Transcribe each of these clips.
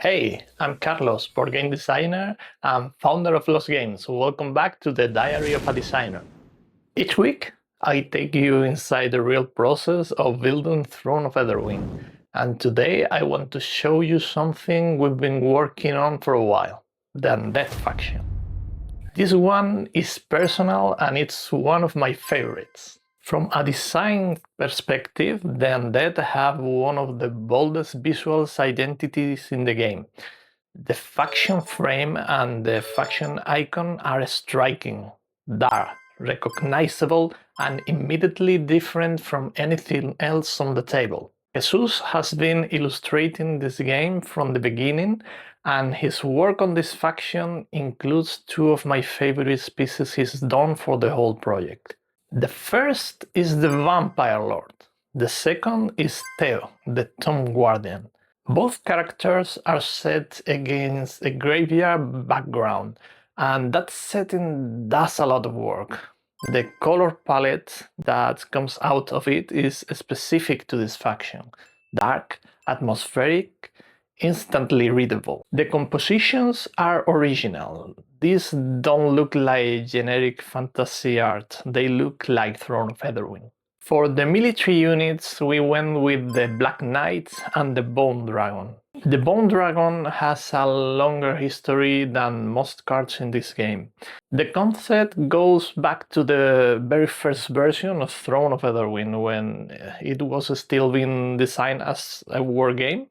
Hey, I'm Carlos, board game designer and founder of Lost Games. Welcome back to the Diary of a Designer. Each week, I take you inside the real process of building Throne of Etherwyn. And today I want to show you something we've been working on for a while, the Undead faction. This one is personal and it's one of my favorites. From a design perspective, the Undead have one of the boldest visual identities in the game. The faction frame and the faction icon are striking, dark, recognizable, and immediately different from anything else on the table. Jesus has been illustrating this game from the beginning, and his work on this faction includes two of my favorite pieces he's done for the whole project. The first is the Vampire Lord. The second is Theo, the Tomb Guardian. Both characters are set against a graveyard background, and that setting does a lot of work. The color palette that comes out of it is specific to this faction. Dark, atmospheric, instantly readable. The compositions are original. These don't look like generic fantasy art, they look like Throne of Etherwyn. For the military units, we went with the Black Knight and the Bone Dragon. The Bone Dragon has a longer history than most cards in this game. The concept goes back to the very first version of Throne of Etherwyn, when it was still being designed as a war game,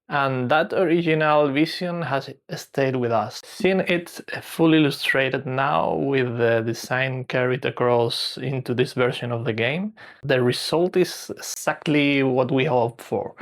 and that original vision has stayed with us. Seeing it fully illustrated now with the design carried across into this version of the game, the result is exactly what we hoped for.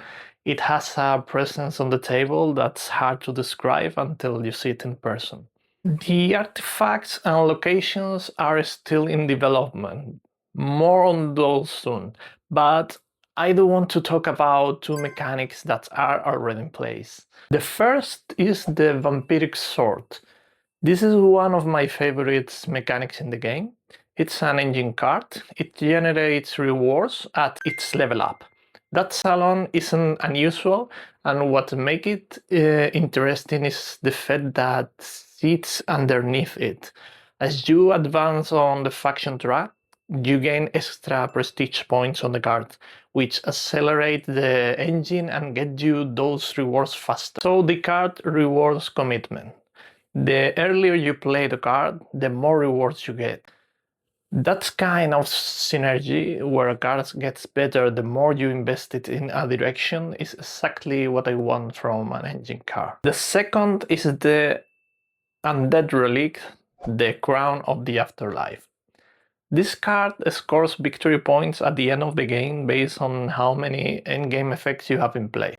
It has a presence on the table that's hard to describe until you see it in person. The artifacts and locations are still in development. More on those soon, but I do want to talk about two mechanics that are already in place. The first is the Vampiric Sword. This is one of my favorite mechanics in the game. It's an engine card. It generates rewards at its level up. That alone isn't unusual, and what makes it interesting is the fact that sits underneath it. As you advance on the faction track, you gain extra prestige points on the card, which accelerate the engine and get you those rewards faster. So the card rewards commitment. The earlier you play the card, the more rewards you get. That kind of synergy, where a card gets better the more you invest it in a direction, is exactly what I want from an engine card. The second is the Undead relic, the Crown of the Afterlife. This card scores victory points at the end of the game based on how many endgame effects you have in play.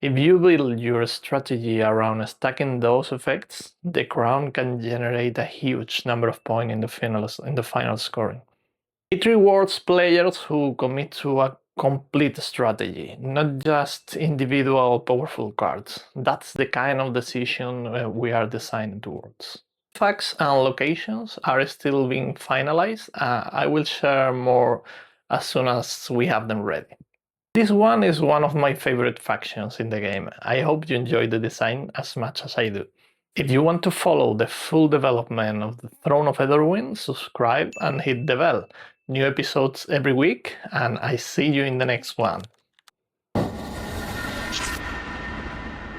If you build your strategy around stacking those effects, the crown can generate a huge number of points in the final scoring. It rewards players who commit to a complete strategy, not just individual powerful cards. That's the kind of decision we are designing towards. Facts and locations are still being finalized. I will share more as soon as we have them ready. This one is one of my favorite factions in the game. I hope you enjoy the design as much as I do. If you want to follow the full development of the Throne of Etherwyn, subscribe and hit the bell. New episodes every week, and I see you in the next one.